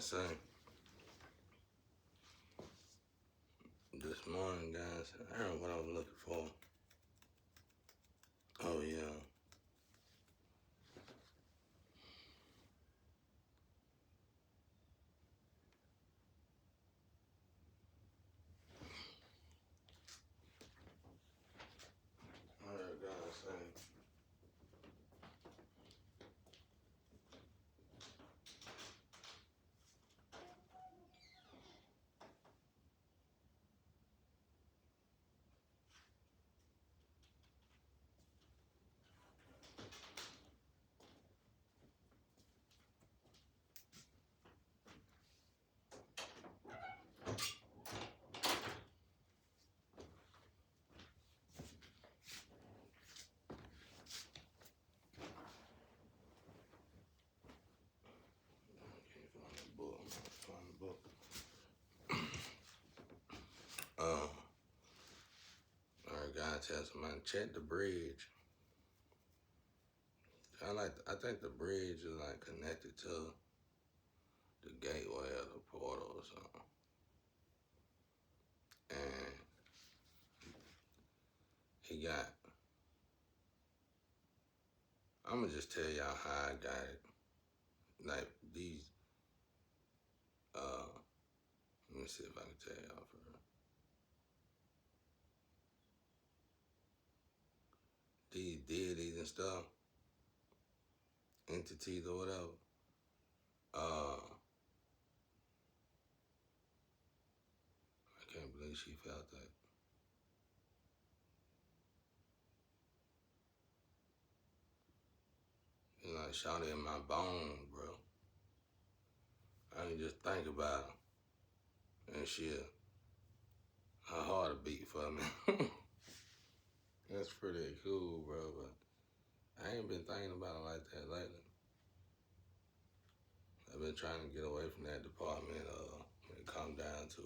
say, this morning, guys, I don't know what I was looking for. Oh, yeah. I heard God say, I can't find the book. I'm trying to find the book. I heard God tell somebody, check the bridge. I think the bridge is like connected to the gateway or the portal or something. And he got, I'm gonna just tell y'all how I got it. Like these, let me see if I can tell y'all for real. These deities and stuff, entities or whatever, I can't believe she felt that. It's like shot in my bones, bro. I can just think about her and her heart will beat for me. That's pretty cool, bro, but I ain't been thinking about it like that lately. I've been trying to get away from that department when it come down to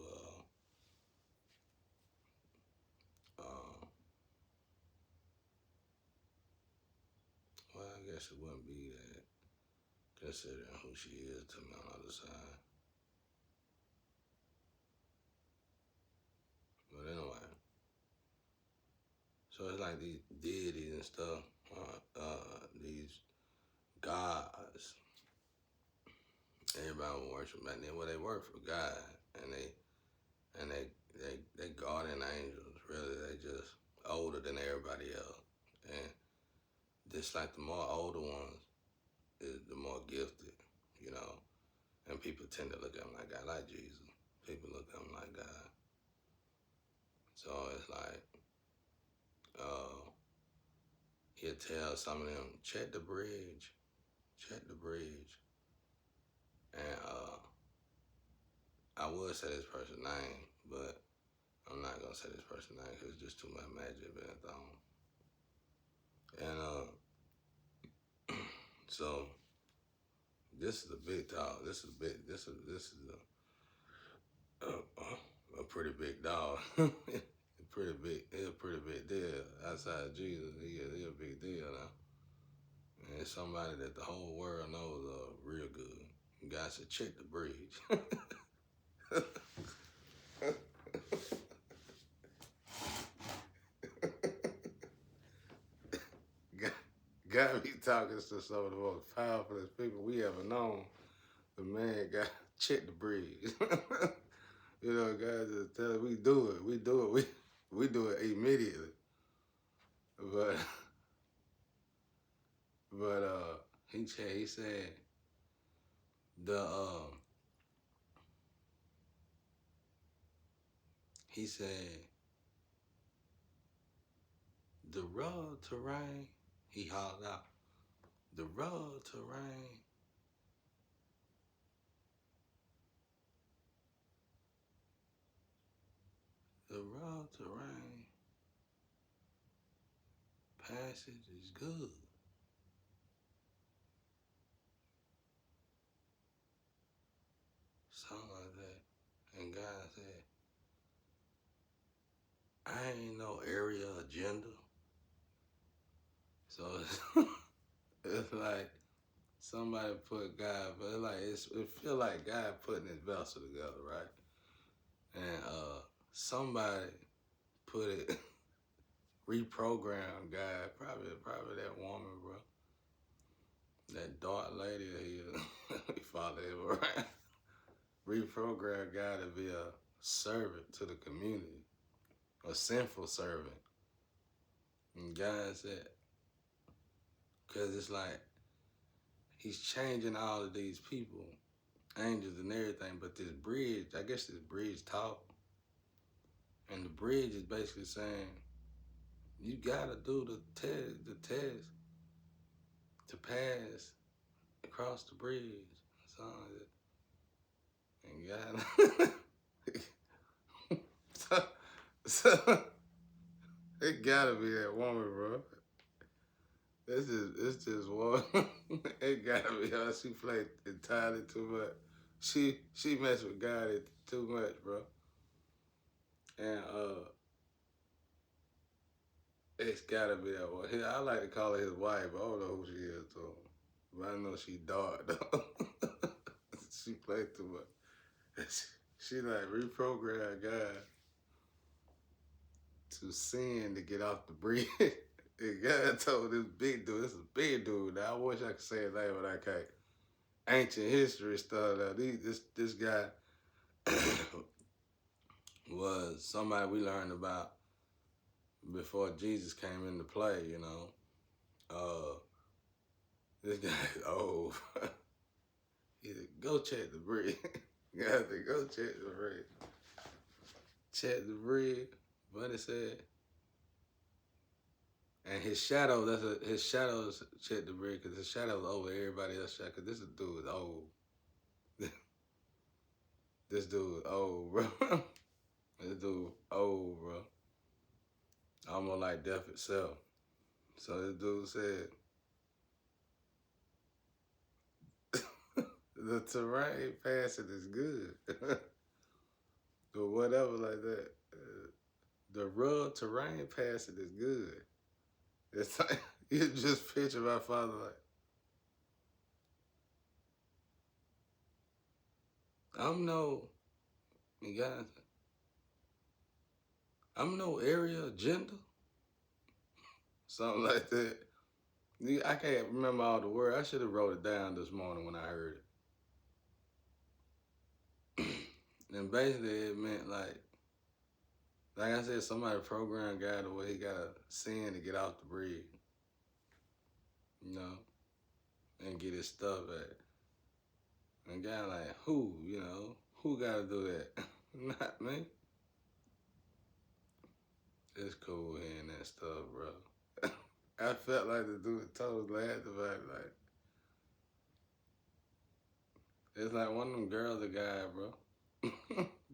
well, I guess it wouldn't be that considering who she is to me on the other side. But anyway, so it's like these deities and stuff, these gods. Everybody will worship back then. Well, they work for God, and they guardian angels. Really, they just older than everybody else, and just like the more older ones is the more gifted, you know. And people tend to look at them like God, like Jesus. People look at them like God. So it's like, he'll tell some of them, check the bridge, check the bridge. And I would say this person's name, but I'm not gonna say this person's name because it's just too much magic being thrown. And so this is a big dog. This is a pretty big dog. Pretty big. He's a pretty big deal. Outside of Jesus, he a big deal now. And it's somebody that the whole world knows real good. You guys should check the bridge. Got me talking to some of the most powerful people we ever known. The man got check the bridge. You know, guys just tell us we do it. We do it. We do it immediately. But he said the he said the road to rain. He hollered out, the road to rain. The road to rain. Passage is good. Something like that. And God said, I ain't no area agenda. So it's like somebody put God, but it feel like God putting his vessel together, right? And somebody put it reprogrammed God, probably that woman, bro. That dark lady he followed him around. Reprogrammed God to be a servant to the community, a sinful servant. And God said, because it's like he's changing all of these people, angels and everything, but this bridge, I guess this bridge talk, and the bridge is basically saying, you gotta do the test to pass across the bridge. Something like that. And God, so it gotta be that woman, bro. It's just one. It gotta be her. She played entirely too much. She messed with God too much, bro. And it's gotta be that one. I like to call her his wife. I don't know who she is though. But I know she dark though. She played too much. She like reprogrammed God to sin to get off the bridge. And God told this big dude, this is a big dude. Now I wish I could say his name, but I can't. Ancient history stuff. This guy was somebody we learned about before Jesus came into play, you know. This guy is old. He said, go check the bridge. God said, go check the bridge. Check the bridge. But it said, and his shadow, his shadows check the bridge because his shadow's over everybody else's shadow. Because this dude is old. This dude is old, bro. This dude old, bro. Almost like death itself. So this dude said, the terrain passing is good. Or whatever like that. The rough terrain passing is good. It's like, you just picture my father like, I'm no, you guys, I'm no area agenda. Something like that. I can't remember all the words. I should have wrote it down this morning when I heard it. And basically it meant like I said, somebody programmed God the way he got to sin to get off the bridge. You know? And get his stuff at. And God like, who, you know? Who got to do that? Not me. It's cool hearing that stuff, bro. I felt like the dude told laughed about it. Like, it's like one of them girls, a guy, bro.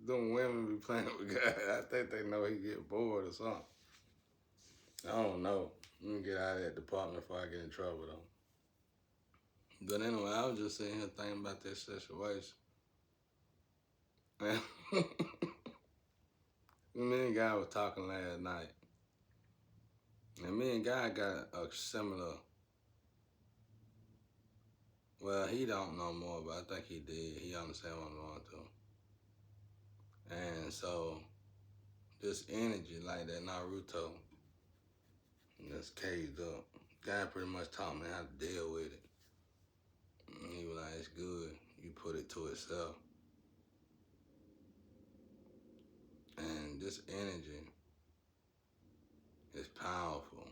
Them women be playing with God. I think they know he get bored or something. I don't know. Let me get out of that department before I get in trouble, though. But anyway, I was just sitting here thinking about this situation. And me and Guy was talking last night. And me and Guy got a similar, well, he don't know more, but I think he did. He understand what I'm going through. And so, this energy, like that Naruto, that's caged up. Guy pretty much taught me how to deal with it. And he was like, it's good. You put it to itself. And this energy is powerful.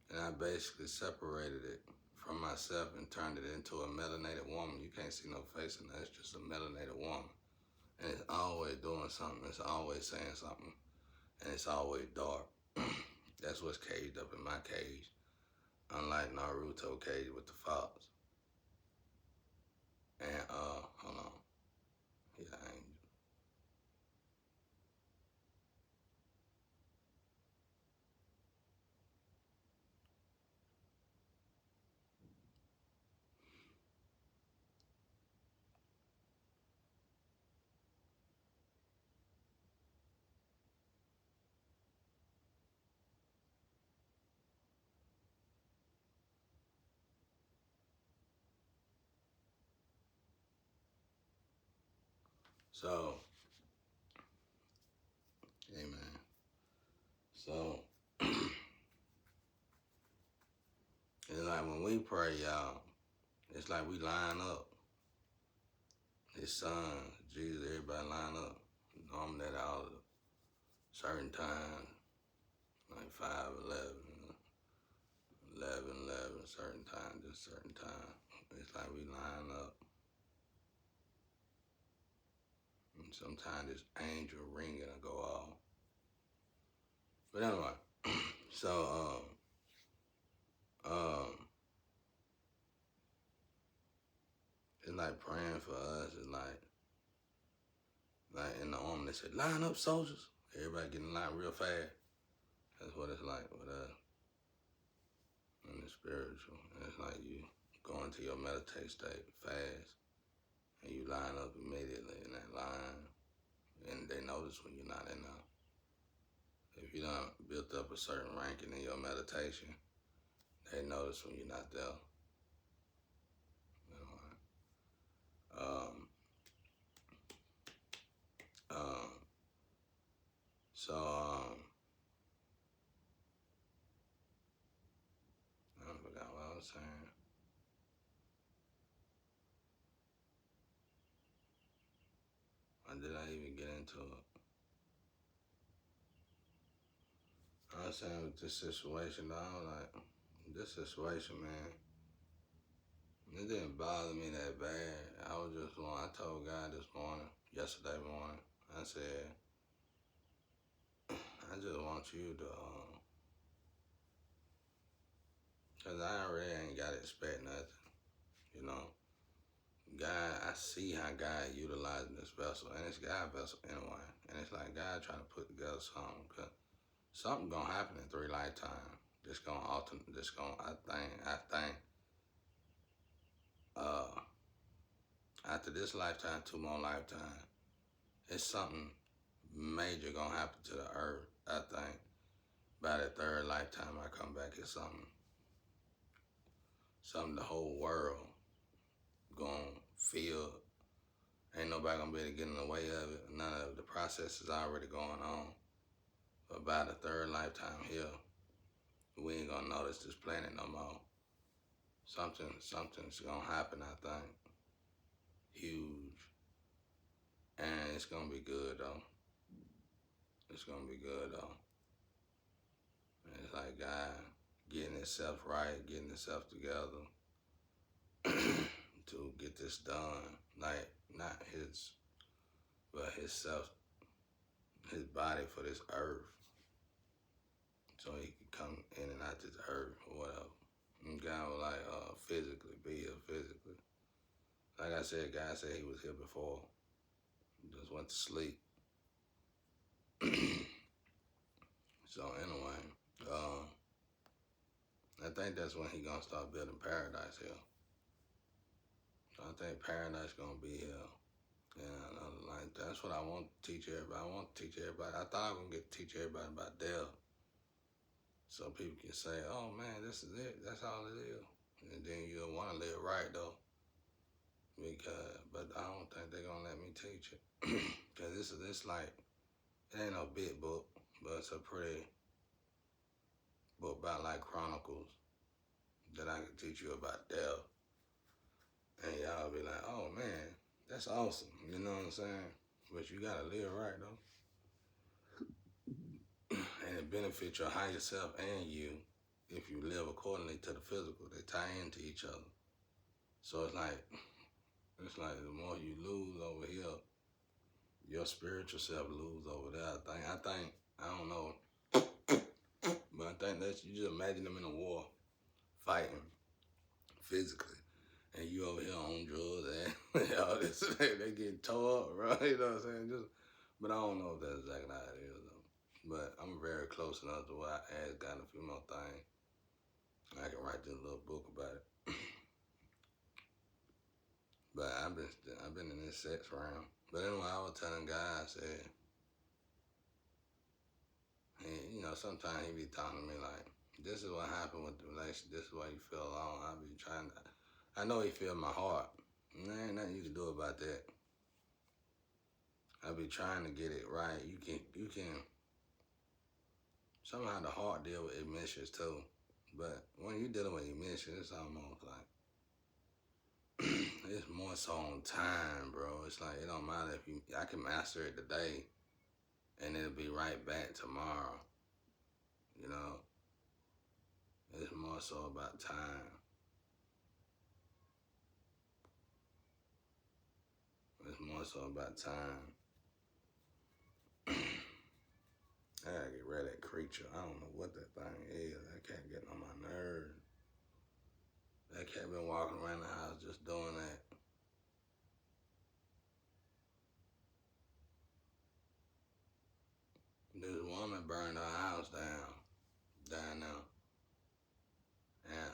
And I basically separated it from myself and turned it into a melanated woman. You can't see no face in that. It's just a melanated woman. And it's always doing something. It's always saying something. And it's always dark. That's what's caged up in my cage. Unlike Naruto cage with the fox. And hold on. Yeah, angel. So, amen. So, it's like when we pray, y'all, it's like we line up. His son, Jesus, everybody line up. Normally at all certain times, like 5:11, 11:11, certain time, just certain time. It's like we line up. And sometimes this angel ringing will go off. But anyway, so it's like praying for us. It's like in the army they said, line up, soldiers. Everybody getting in line real fast. That's what it's like with us in the spiritual. And it's like you go into your meditate state fast, and you line up immediately in that line, and they notice when you're not in there. If you done built up a certain ranking in your meditation, they notice when you're not there. You know, um, so I forgot what I was saying. Or did I even get into it? I was saying with this situation, though, I was like, this situation, man, it didn't bother me that bad. I told God yesterday morning, I said, I just want you to, because I already ain't got to expect nothing, you know. God, I see how God utilizing this vessel, and it's God's vessel anyway. And it's like God trying to put together something, because something gonna happen in 3 lifetimes. I think, after this lifetime, 2 more lifetimes, it's something major gonna happen to the earth. I think by the 3rd lifetime I come back, it's something the whole world gonna feel. Ain't nobody gonna be able to get in the way of it. None of the process is already going on. But by the 3rd lifetime here, we ain't gonna notice this planet no more. Something's gonna happen, I think. Huge. And it's gonna be good though. It's gonna be good though. And it's like God getting himself right, getting himself together to get this done. Like not his, but himself, his body for this earth. So he could come in and out this earth or whatever. And God was like physically, be here physically. Like I said, God said he was here before. He just went to sleep. So anyway, I think that's when he gonna start building paradise here. So I think paradise gonna be here. And like that's what I want to teach everybody. I want to teach everybody. I thought I was gonna get to teach everybody about death, so people can say, "Oh man, this is it. That's all it is." And then you'll want to live right though, but I don't think they're gonna let me teach it because this like it ain't no big book, but it's a pretty book about like chronicles that I can teach you about death, and y'all be like, "Oh man, that's awesome." You know what I'm saying? But you gotta live right though. And it benefits your higher self and you if you live accordingly to the physical. They tie into each other. So it's like the more you lose over here, your spiritual self lose over there. I don't know, but I think that you just imagine them in a war, fighting physically, and you over here on drugs and all this, they get tore up, right? You know what I'm saying? But I don't know if that's exactly how it is though. But I'm very close enough to where I asked God a few more things. I can write this little book about it. But I've been in this sex realm. But anyway, I was telling God, I said, hey, sometimes he be talking to me like, this is what happened with the relationship. This is why you feel alone. I know he feel my heart. And there ain't nothing you can do about that. I be trying to get it right. You can somehow the heart deal with emissions too. But when you dealing with emissions, it's almost like it's more so on time, bro. It's like it don't matter if you I can master it today and it'll be right back tomorrow. You know? It's more so about time. It's more so about time. I gotta get rid of that creature. I don't know what that thing is. That cat getting on my nerves. That cat been walking around the house just doing that. This woman burned her house down there. And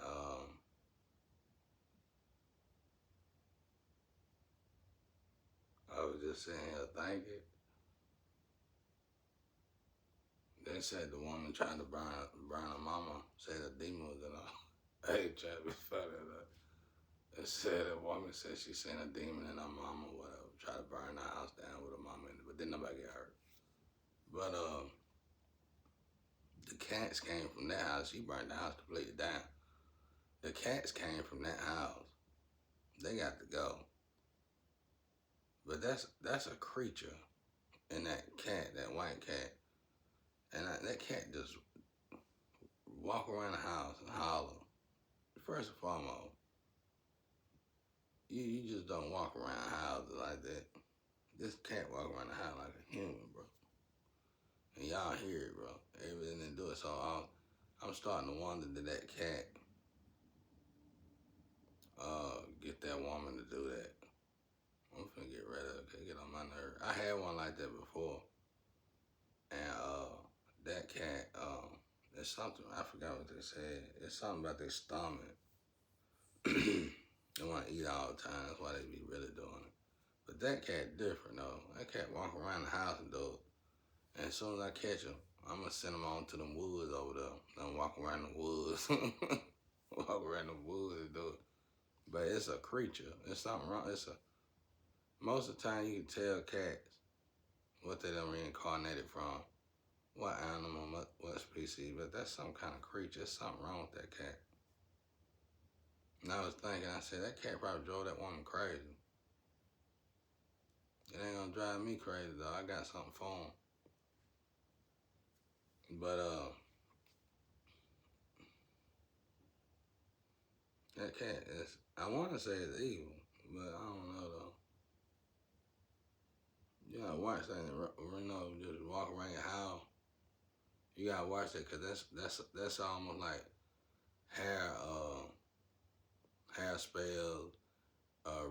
I was just sitting here thinking. They said the woman tried to burn her mama. Said a demon was in her. Hey, try to be funny. They said a woman said she seen a demon in her mama, whatever. Try to burn her house down with her mama in it, but didn't nobody get hurt. But the cats came from that house. She burned the house completely down. The cats came from that house. They got to go. But that's a creature in that cat, that white cat. And that cat just walk around the house and holler. First and foremost, you just don't walk around houses like that. This cat walk around the house like a human, bro. And y'all hear it, bro. Everything they do it. So I'm starting to wonder did that cat get that woman to do that. I'm finna get rid of it because it get on my nerve. I had one like that before. And that cat, there's something, I forgot what they said. It's something about their stomach. They want to eat all the time. That's why they be really doing it. But that cat different though. That cat walk around the house and do it. And as soon as I catch him, I'm gonna send him on to them woods over there. Then walk around the woods. Walk around the woods and do it. But it's a creature. It's something wrong. Most of the time you can tell cats what they done reincarnated from. What animal, what species, but that's some kind of creature. There's something wrong with that cat. And I was thinking, I said, that cat probably drove that woman crazy. It ain't gonna drive me crazy though. I got something for him. But that cat is, I wanna say it's evil, but I don't know though. You gotta watch that, just walk around your house. You gotta watch that, cause that's almost like hair spells,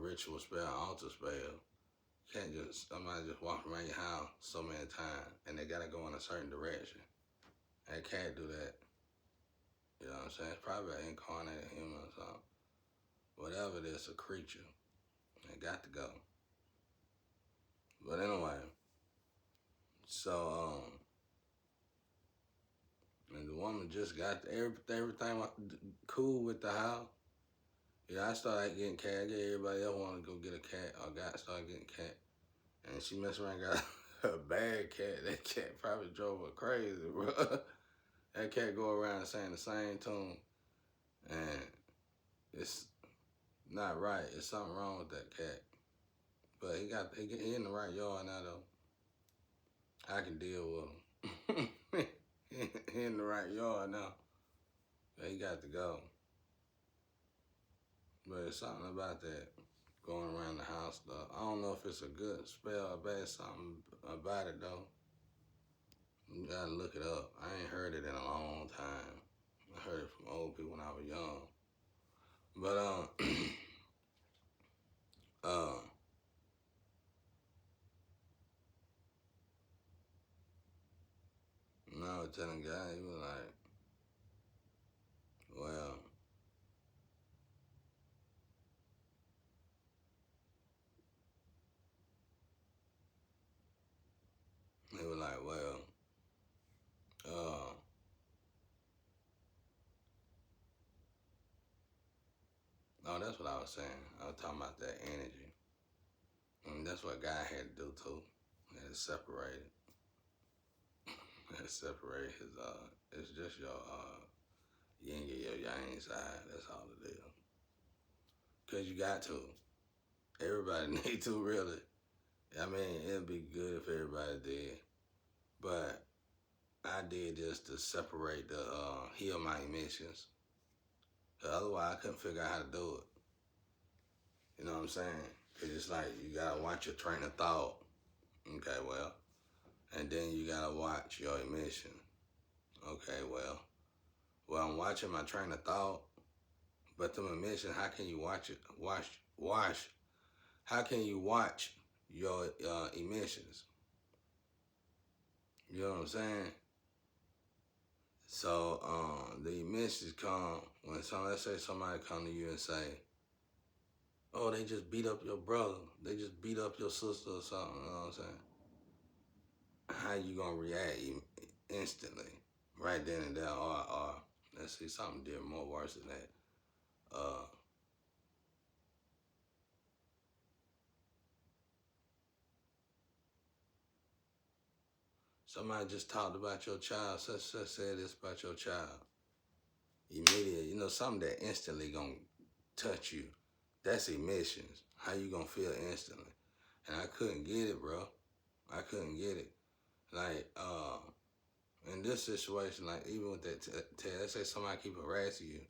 ritual spell, altar spell. You can't just somebody just walk around your house so many times, and they gotta go in a certain direction. They can't do that. You know what I'm saying? It's probably an incarnated human or something. Whatever it is, a creature. They got to go. But anyway, so and the woman just got everything cool with the house. Yeah, I started getting cat. I get everybody else want to go get a cat. Or started getting cat. And she messed around and got a bad cat. That cat probably drove her crazy, bro. That cat go around saying the same tune. And it's not right. It's something wrong with that cat. But he in the right yard now though. I can deal with him. He in the right yard now. But he got to go. But it's something about that going around the house though. I don't know if it's a good spell or bad, something about it though. You gotta look it up. I ain't heard it in a long time. I heard it from old people when I was young. But no, I was telling guy, he was like, well, he was like, well, no, that's what I was saying. I was talking about that energy. And that's what God had to do too. And it's separated. It's separated his it's just your yin and your yang side. That's all it is. Cause you got to. Everybody need to really. I mean, it'd be good if everybody did. But I did just to separate the heal my emissions. Otherwise I couldn't figure out how to do it. You know what I'm saying? It's like you gotta watch your train of thought. Okay, well. And then you gotta watch your emission. Okay, well, I'm watching my train of thought, but the emission, how can you watch it? Watch. How can you watch your emissions? You know what I'm saying? So the emissions come when let's say somebody come to you and say, "Oh, they just beat up your brother. They just beat up your sister or something." You know what I'm saying? How you gonna react instantly, right then and there, or let's see something did more worse than that. Somebody just talked about your child, such said this about your child. Immediately, you know, something that instantly gonna touch you. That's emissions. How you gonna feel instantly? And I couldn't get it, bro. I couldn't get it. Like, in this situation, like even with that, let's say somebody keep harassing you.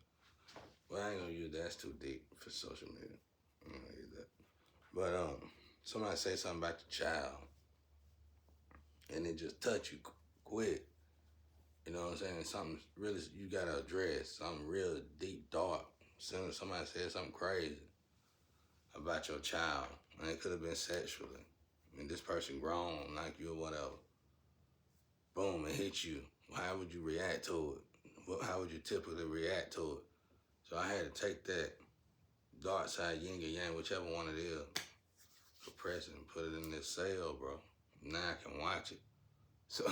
Well, I ain't gonna use that. That's too deep for social media. I'm gonna use that. But somebody say something about your child, and it just touch you quick. You know what I'm saying? Something really you gotta address. Something real deep, dark. Soon as somebody said something crazy about your child, and it could have been sexually. I mean, this person grown like you or whatever. Boom, it hit you. How would you react to it? How would you typically react to it? So I had to take that dark side, yin or yang, whichever one it is, compress it and put it in this cell, bro. Now I can watch it. So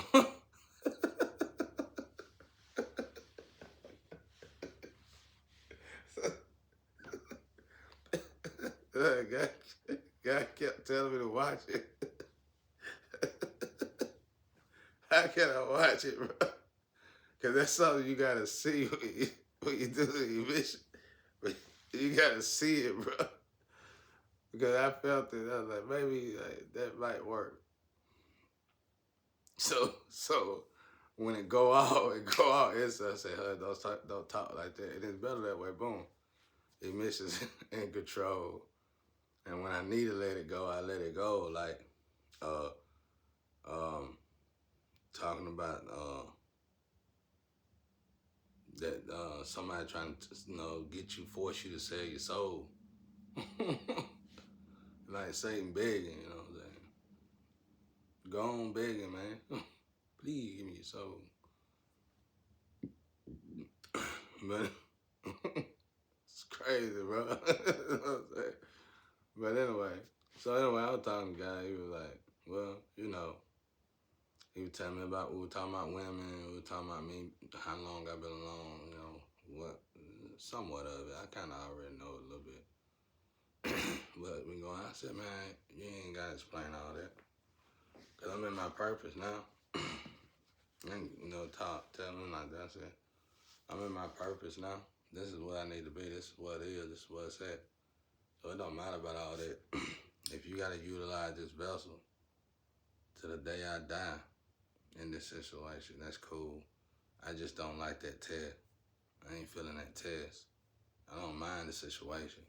God kept telling me to watch it. How can I watch it, bro? Because that's something you gotta see when you do the emission. You gotta see it, bro. Because I felt it. I was like, maybe like, that might work. So when it go out, It's I say, hey, don't talk like that. And it's better that way. Boom. Emissions in control. And when I need to let it go, I let it go. Like, talking about that somebody trying to get you, force you to sell your soul. Like Satan begging, you know what I'm saying? Go on begging, man. Please give me your soul. But it's crazy, bro. You know what I'm saying? But anyway, I was talking to a guy. He was like, well, he was telling me about, we were talking about women, we were talking about me, how long I've been alone, somewhat of it. I kind of already know a little bit. But I said, man, you ain't got to explain all that. Because I'm in my purpose now. And, tell me like that. I said, I'm in my purpose now. This is what I need to be. This is what it is. This is what it's at. So it don't matter about all that. If you got to utilize this vessel to the day I die in this situation, that's cool. I just don't like that test. I ain't feeling that test. I don't mind the situation.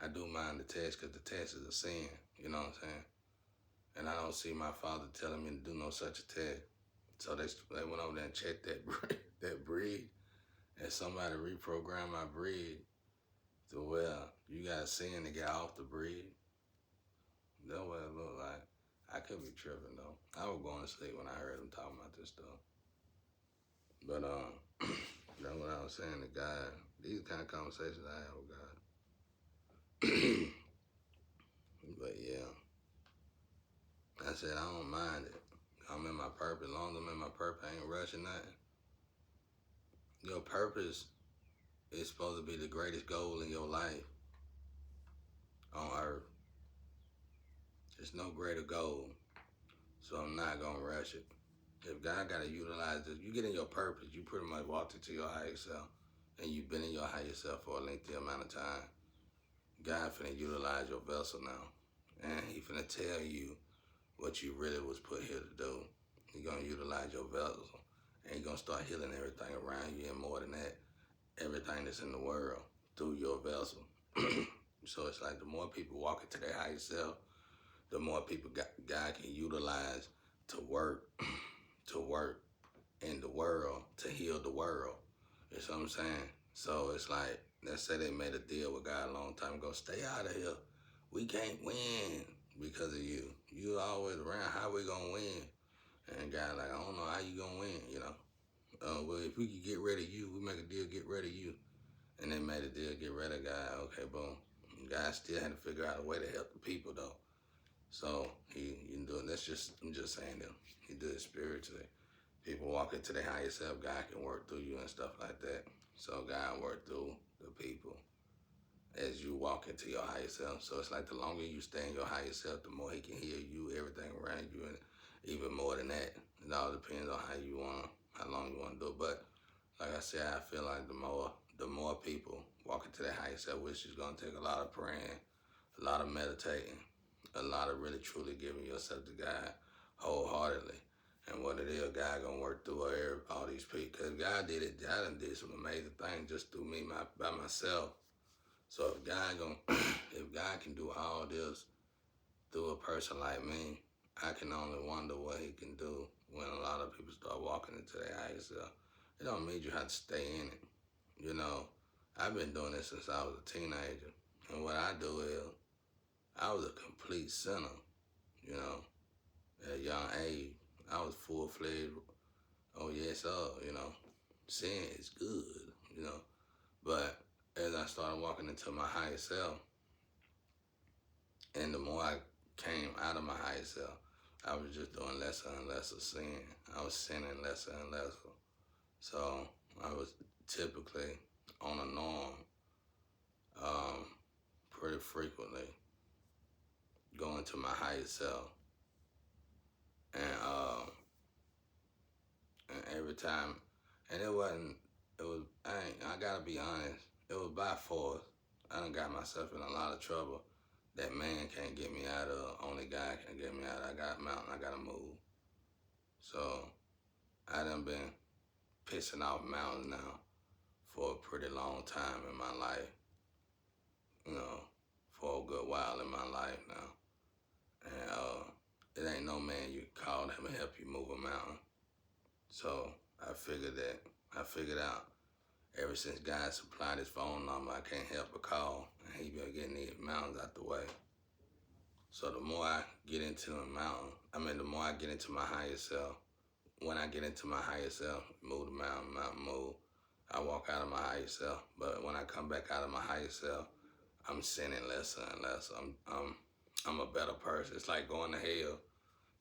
I do mind the test because the test is a sin. You know what I'm saying? And I don't see my father telling me to do no such a test. So they went over there and checked that breed, and somebody reprogrammed my breed to where you got a sin to get off the breed. That's what it looked like. I could be tripping though. I was going to sleep when I heard him talking about this stuff. But that's what I was saying to God. These kind of conversations I have with God. But yeah, I said I don't mind it. I'm in my purpose. As long as I'm in my purpose, I ain't rushing nothing. Your purpose is supposed to be the greatest goal in your life on earth. There's no greater goal So I'm not gonna rush it. If God gotta utilize it, you get in your purpose, you pretty much walked into your higher self. And you've been in your higher self for a lengthy amount of time. God finna utilize your vessel now. And he finna tell you what you really was put here to do. He gonna utilize your vessel. And he gonna start healing everything around you, and more than that, everything that's in the world through your vessel. So it's like the more people walk into their higher self, the more people God can utilize to work, to work in the world, to heal the world. You know what I'm saying? So it's like, let's say they made a deal with God a long time ago. Stay out of here. We can't win because of you. You always around. How we gonna win? And God like, I don't know how you gonna win. You know. Well, if we could get rid of you, we make a deal, get rid of you. And they made a deal, get rid of God. Okay, boom. God still had to figure out a way to help the people though. So he do it. I'm just saying that he did it spiritually. People walk into their higher self, God can work through you and stuff like that. So God work through the people as you walk into your higher self. So it's like the longer you stay in your higher self, the more he can hear you, everything around you, and even more than that. It all depends on how long you want to do it. But like I said, I feel like the more people walk into their higher self, which is gonna take a lot of praying, a lot of meditating, a lot of really truly giving yourself to God wholeheartedly. And what it is, God gonna work through all these people. Cause God did it. God done did some amazing things just through me by myself. So if God can do all this through a person like me, I can only wonder what he can do when a lot of people start walking into their higher self. It don't mean you have to stay in it. You know, I've been doing this since I was a teenager. And what I do is, I was a complete sinner, you know, at a young age. I was full-fledged, oh yes, you know, sin is good, you know. But as I started walking into my higher self, and the more I came out of my higher self, I was just doing lesser and lesser sin. I was sinning lesser and lesser. So I was typically on a norm, pretty frequently going to my higher self. And every time, and it wasn't, it was, I gotta be honest, it was by force. I done got myself in a lot of trouble that man can't get me out of, only God can get me out of. I got a mountain, I gotta move. So I done been pissing off mountains now for a pretty long time in my life, you know, for a good while in my life now. And it ain't no man you can call him and help you move a mountain. So I figured out ever since God supplied his phone number, I can't help but call, and he been getting these mountains out the way. So the more I get into the more I get into my higher self, when I get into my higher self, move the mountain move, I walk out of my higher self. But when I come back out of my higher self, I'm sinning lesser and less. I'm a better person. It's like going to hell.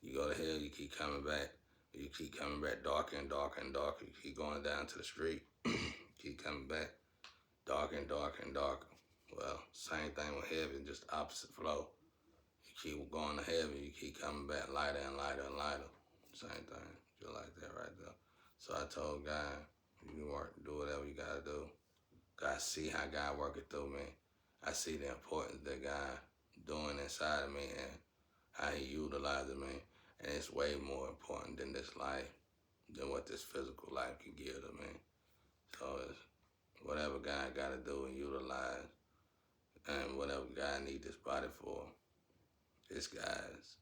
You go to hell, you keep coming back. You keep coming back darker and darker and darker. You keep going down to the street. Keep coming back darker and darker and darker. Well, same thing with heaven, just opposite flow. You keep going to heaven, you keep coming back lighter and lighter and lighter. Same thing, just like that right there. So I told God, you work, do whatever you gotta do. I see how God working through me. I see the importance that God doing inside of me and how he utilizing me. And it's way more important than this life, than what this physical life can give to me. So it's whatever God got to do and utilize, and whatever God need this body for, it's God's.